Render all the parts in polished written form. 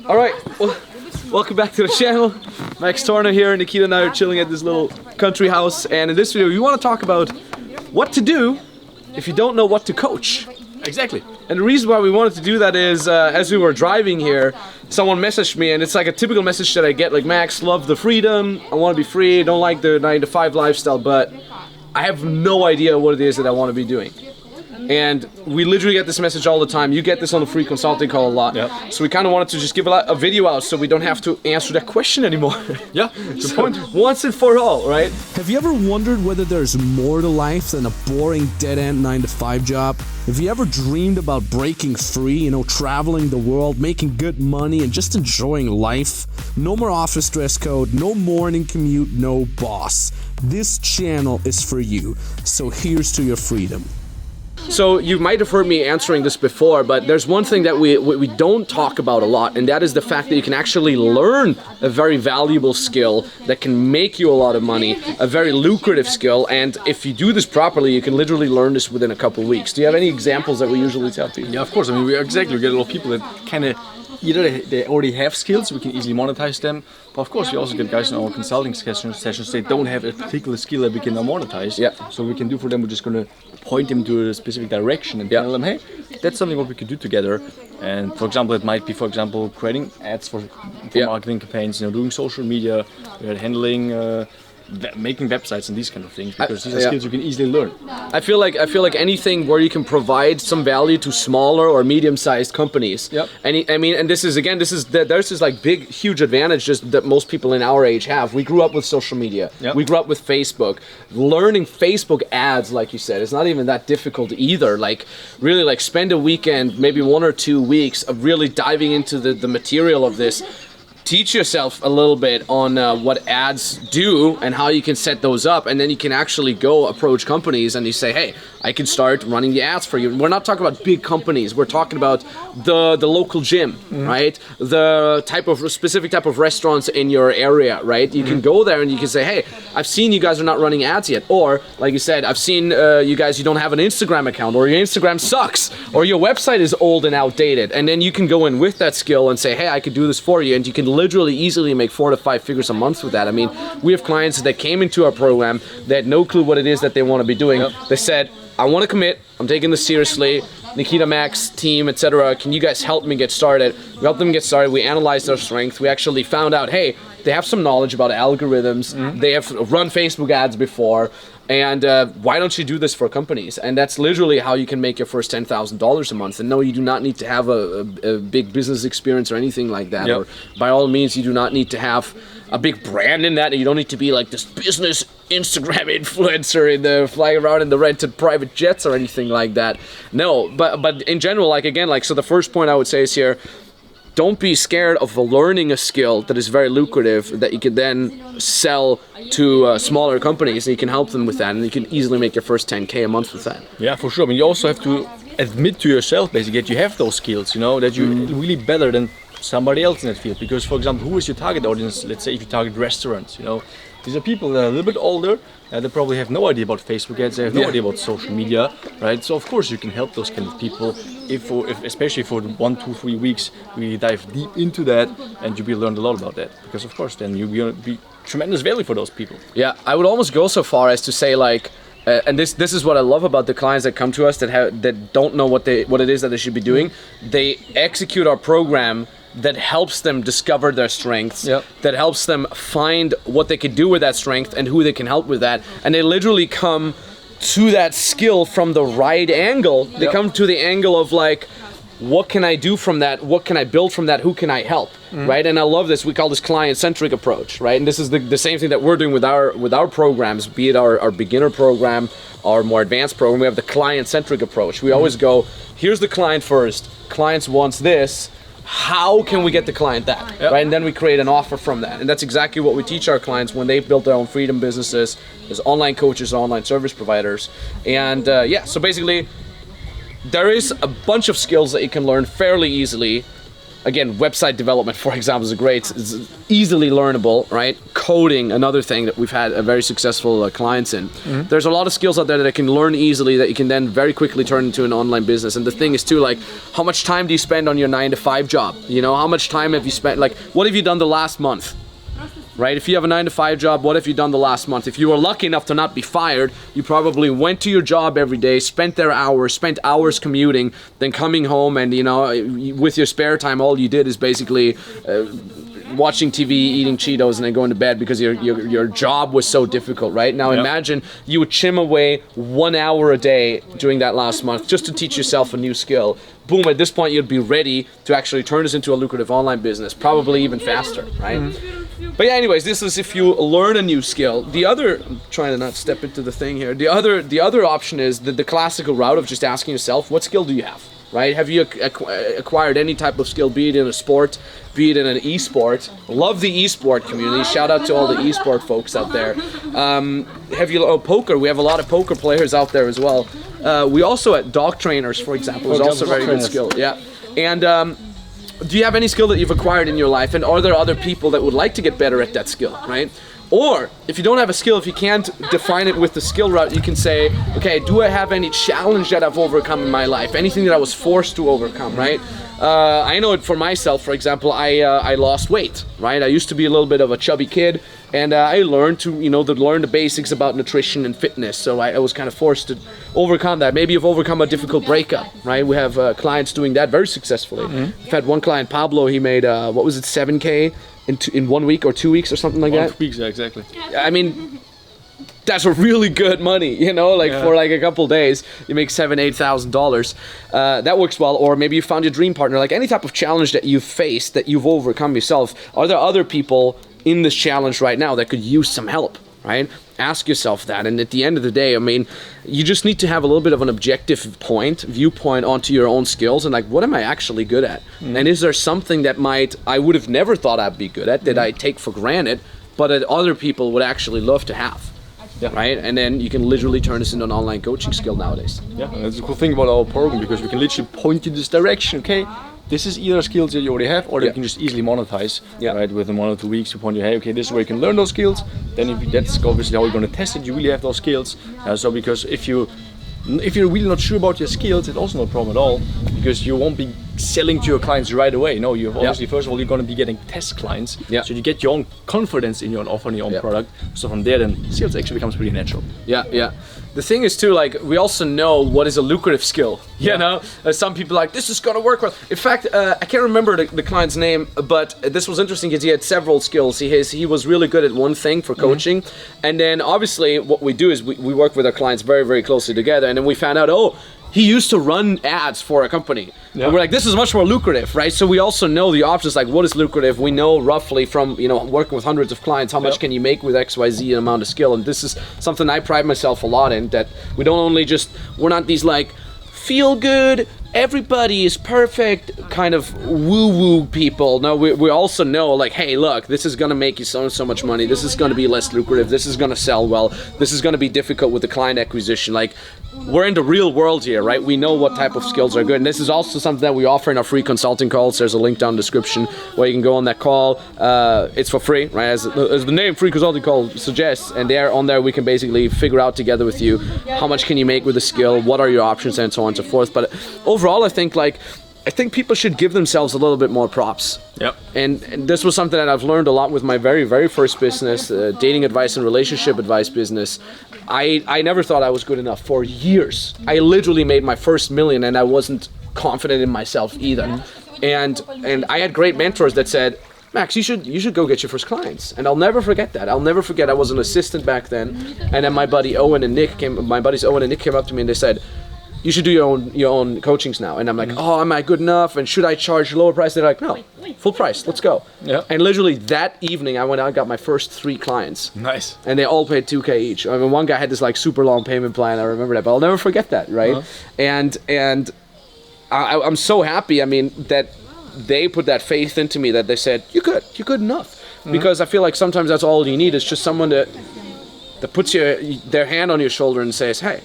All right, well, welcome back to the channel. Max Tornow here. Nikita and I are chilling at this little country house, and in this video we want to talk about what to do if you don't know what to coach. Exactly. And the reason why we wanted to do that is, as we were driving here, someone messaged me, and it's like a typical message that I get, like, Max, love the freedom, I want to be free, don't like the 9-to-5 lifestyle, but I have no idea what it is that I want to be doing. And we literally get this message all the time. You get this on the free consulting call a lot. Yep. So we kind of wanted to just give a video out so we don't have to answer that question anymore. Yeah, good point. Once and for all, right? Have you ever wondered whether there's more to life than a boring dead-end 9-to-5 job? Have you ever dreamed about breaking free, traveling the world, making good money, and just enjoying life? No more office dress code, no morning commute, no boss. This channel is for you, so here's to your freedom. So you might have heard me answering this before, but there's one thing that we don't talk about a lot, and that is the fact that you can actually learn a very valuable skill that can make you a lot of money, a very lucrative skill, and if you do this properly, you can literally learn this within a couple of weeks. Do you have any examples that we usually tell people? Yeah, of course. I mean, we get a lot of people that kind of either they already have skills, we can easily monetize them, but of course we also get guys in our consulting sessions, they don't have a particular skill that we can now monetize. Yeah. So what we can do for them, we're just going to point them to a specific direction and tell them, hey, that's something what we could do together. And for example, it might be, for example, creating ads for marketing campaigns, doing social media, handling making websites and these kind of things, because these are skills you can easily learn. I feel like anything where you can provide some value to smaller or medium-sized companies. Yep. And this is there's this like big, huge advantage just that most people in our age have. We grew up with social media. Yep. We grew up with Facebook. Learning Facebook ads, like you said, is not even that difficult either. Like really, like spend a weekend, maybe 1 or 2 weeks of really diving into the material of this. Teach yourself a little bit on what ads do and how you can set those up, and then you can actually go approach companies and you say, hey, I can start running the ads for you. We're not talking about big companies. We're talking about the local gym, right? The specific type of restaurants in your area, right? You can go there and you can say, hey, I've seen you guys are not running ads yet, or like you said, I've seen you don't have an Instagram account, or your Instagram sucks, or your website is old and outdated, and then you can go in with that skill and say, hey, I could do this for you, and you can literally easily make 4 to 5 figures a month with that. I mean, we have clients that came into our program, they had no clue what it is that they want to be doing. Yep. They said, I want to commit, I'm taking this seriously, Nikita, Max, team, etc. Can you guys help me get started? We helped them get started, we analyzed their strengths, we actually found out, hey, they have some knowledge about algorithms, they have run Facebook ads before, and why don't you do this for companies? And that's literally how you can make your first $10,000 a month. And no, you do not need to have a big business experience or anything like that. Yep. Or by all means, you do not need to have a big brand in that. You don't need to be like this business Instagram influencer flying around in the rented private jets or anything like that. No, but in general, so the first point I would say is here, don't be scared of learning a skill that is very lucrative that you can then sell to smaller companies, and you can help them with that, and you can easily make your first 10K a month with that. Yeah, for sure. I mean, you also have to admit to yourself, basically, that you have those skills, that you're really better than somebody else in that field. Because, for example, who is your target audience? Let's say if you target restaurants, these are people that are a little bit older, they probably have no idea about Facebook ads, they have no idea about social media, right? So of course you can help those kind of people, if especially for 1, 2, 3 weeks, we dive deep into that, and you will learn a lot about that. Because of course then you will be tremendous value for those people. Yeah, I would almost go so far as to say, like, and this is what I love about the clients that come to us that don't know what it is that they should be doing. They execute our program that helps them discover their strengths, that helps them find what they could do with that strength and who they can help with that. And they literally come to that skill from the right angle. They come to the angle of like, what can I do from that? What can I build from that? Who can I help? Right? And I love this. We call this client-centric approach, right? And this is the same thing that we're doing with our programs, be it our beginner program, our more advanced program. We have the client-centric approach. We always go, here's the client first. Clients wants this. How can we get the client that, right? And then we create an offer from that. And that's exactly what we teach our clients when they build their own freedom businesses as online coaches, online service providers. And so basically, there is a bunch of skills that you can learn fairly easily again, website development, for example, is easily learnable, right? Coding, another thing that we've had a very successful clients in. There's a lot of skills out there that I can learn easily that you can then very quickly turn into an online business. And the thing is too, like, how much time do you spend on your 9-to-5 job? You know, how much time have you spent, like, what have you done the last month? Right? If you have a 9-to-5 job, what have you done the last month? If you were lucky enough to not be fired, you probably went to your job every day, spent hours commuting, then coming home, and, you know, with your spare time, all you did is basically watching TV, eating Cheetos, and then going to bed because your job was so difficult, right? Now imagine you would chim away 1 hour a day during that last month just to teach yourself a new skill. Boom, at this point you'd be ready to actually turn this into a lucrative online business, probably even faster, right? But yeah, anyways, this is if you learn a new skill. The other, I'm trying to not step into the thing here, the other option is the classical route of just asking yourself, what skill do you have, right? Have you acquired any type of skill, be it in a sport, be it in an e-sport? Love the e-sport community. Shout out to all the e-sport folks out there. Have you, poker, we have a lot of poker players out there as well. We also, at dog trainers, for example, is also a very good skill. Yeah. And do you have any skill that you've acquired in your life, and are there other people that would like to get better at that skill, right? Or if you don't have a skill, if you can't define it with the skill route, you can say, okay, do I have any challenge that I've overcome in my life? Anything that I was forced to overcome, right? I know it for myself, for example, I lost weight, right? I used to be a little bit of a chubby kid, and I learned to, learn the basics about nutrition and fitness. So I was kind of forced to overcome that. Maybe you've overcome a difficult breakup, right? We have clients doing that very successfully. We've had one client, Pablo, he made, 7K in 1 week or 2 weeks or something like that? 1 week, yeah, exactly. I mean, that's a really good money, for like a couple days, you make $7,000-8,000. That works well. Or maybe you found your dream partner. Like any type of challenge that you've faced, that you've overcome yourself, are there other people in this challenge right now that could use some help, right? Ask yourself that. And at the end of the day, I mean, you just need to have a little bit of an objective viewpoint onto your own skills and like, what am I actually good at? And is there something that I would have never thought I'd be good at, that I take for granted, but that other people would actually love to have? Yeah. Right? And then you can literally turn this into an online coaching skill nowadays. Yeah, and that's the cool thing about our program, because we can literally point you this direction. Okay, this is either skills that you already have, or that you can just easily monetize. Right, within 1 or 2 weeks, we point you, hey, okay, this is where you can learn those skills. Then that's obviously how we're going to test it. You really have those skills. So because if you're really not sure about your skills, it's also no problem at all, because you won't be selling to your clients right away. No, you obviously first of all, you're going to be getting test clients, so you get your own confidence in your offer and your own product. So from there, then sales actually becomes pretty natural. Yeah. The thing is too, like, we also know what is a lucrative skill. You know, some people are like, this is going to work well. In fact, I can't remember the client's name, but this was interesting because he had several skills. He was really good at one thing for coaching, and then obviously what we do is we work with our clients very, very closely together, and then we found out, he used to run ads for a company. And we're like, this is much more lucrative, right? So we also know the options, like what is lucrative. We know roughly from, working with hundreds of clients, how much can you make with XYZ amount of skill. And this is something I pride myself a lot in, that we don't only we're not these like feel good, everybody is perfect kind of woo-woo people. No, we also know, like, hey, look, this is gonna make you so much money. This is gonna be less lucrative. This is gonna sell well. This is gonna be difficult with the client acquisition. Like, we're in the real world here, right? We know what type of skills are good. And this is also something that we offer in our free consulting calls. There's a link down in the description where you can go on that call. It's for free, right? As the name free consulting call suggests. And on there, we can basically figure out together with you how much can you make with a skill, what are your options, and so on and so forth. But overall, I think people should give themselves a little bit more props. And this was something that I've learned a lot with my very, very first business, dating advice and relationship advice business. I never thought I was good enough for years. I literally made my first million, and I wasn't confident in myself either. And I had great mentors that said, Max, you should go get your first clients. And I'll never forget that. I'll never forget I was an assistant back then, and then my buddies Owen and Nick came up to me and they said, you should do your own coachings now. And I'm like, oh, am I good enough? And should I charge lower price? They're like, no, full price, let's go. And literally that evening, I went out and got my first 3 clients. Nice. And they all paid $2K each. I mean, one guy had this like super long payment plan. I remember that, but I'll never forget that, right? And I'm so happy, I mean, that they put that faith into me, that they said, you're good enough. Because I feel like sometimes that's all you need, is just someone that puts their hand on your shoulder and says, hey,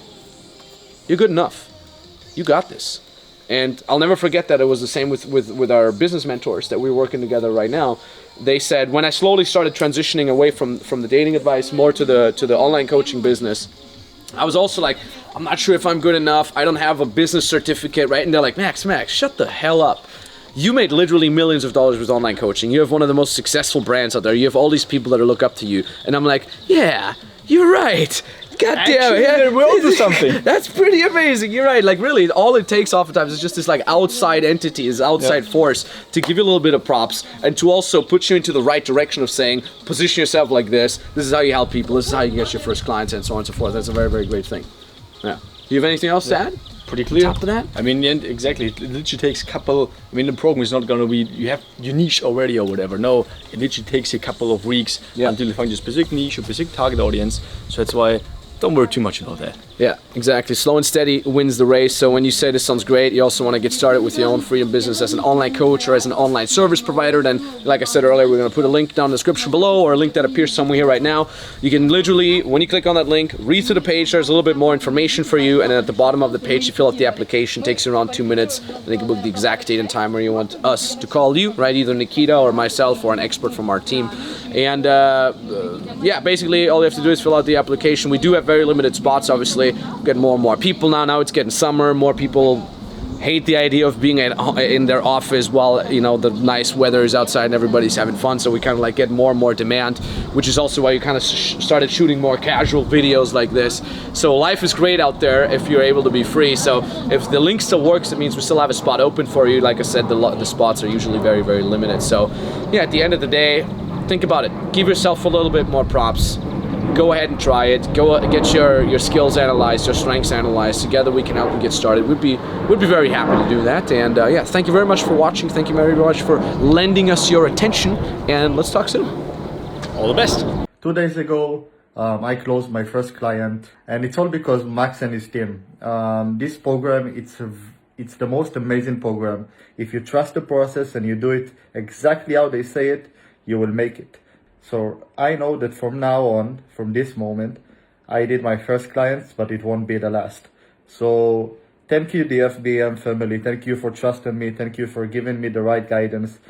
you're good enough. You got this. And I'll never forget that it was the same with our business mentors that we're working together right now. They said, when I slowly started transitioning away from the dating advice more to the online coaching business, I was also like, I'm not sure if I'm good enough. I don't have a business certificate, right? And they're like, Max, shut the hell up. You made literally millions of dollars with online coaching. You have one of the most successful brands out there. You have all these people that look up to you. And I'm like, yeah, you're right. God damn it. Actually, we're onto something. That's pretty amazing. You're right. Like, really, all it takes oftentimes is just this like outside entity, this outside force to give you a little bit of props and to also put you into the right direction of saying, position yourself like this. This is how you help people. This is how you get your first clients and so on and so forth. That's a very, very great thing. Yeah. Do you have anything else to add? Pretty clear. Top of that? I mean, in the end, exactly. It literally takes a couple. I mean, the program is not going to be you have your niche already or whatever. No, it literally takes you a couple of weeks until you find your specific niche or specific target audience. So that's why don't worry too much about that. Yeah, exactly. Slow and steady wins the race. So when you say this sounds great, you also want to get started with your own freedom business as an online coach or as an online service provider, then like I said earlier, we're going to put a link down in the description below or a link that appears somewhere here right now. You can literally, when you click on that link, read through the page. There's a little bit more information for you, and then at the bottom of the page, you fill out the application. It takes you around 2 minutes, and you can book the exact date and time where you want us to call you, right? Either Nikita or myself or an expert from our team. And yeah, basically all you have to do is fill out the application. We do have very limited spots, obviously. We're getting more and more people now. Now it's getting summer. More people hate the idea of being in their office while, you know, the nice weather is outside and everybody's having fun. So we kind of like get more and more demand, which is also why you kind of started shooting more casual videos like this. So life is great out there if you're able to be free. So if the link still works, it means we still have a spot open for you. Like I said, the spots are usually very, very limited. So yeah, at the end of the day, think about it. Give yourself a little bit more props. Go ahead and try it. Go get your skills analyzed, your strengths analyzed. Together we can help you get started. We'd be very happy to do that. And yeah, thank you very much for watching. Thank you very much for lending us your attention. And let's talk soon. All the best. 2 days ago, I closed my first client, and it's all because Max and his team. This program, it's the most amazing program. If you trust the process and you do it exactly how they say it, you will make it. So I know that from now on, from this moment, I did my first clients, but it won't be the last. So thank you, the FBM family. Thank you for trusting me. Thank you for giving me the right guidance.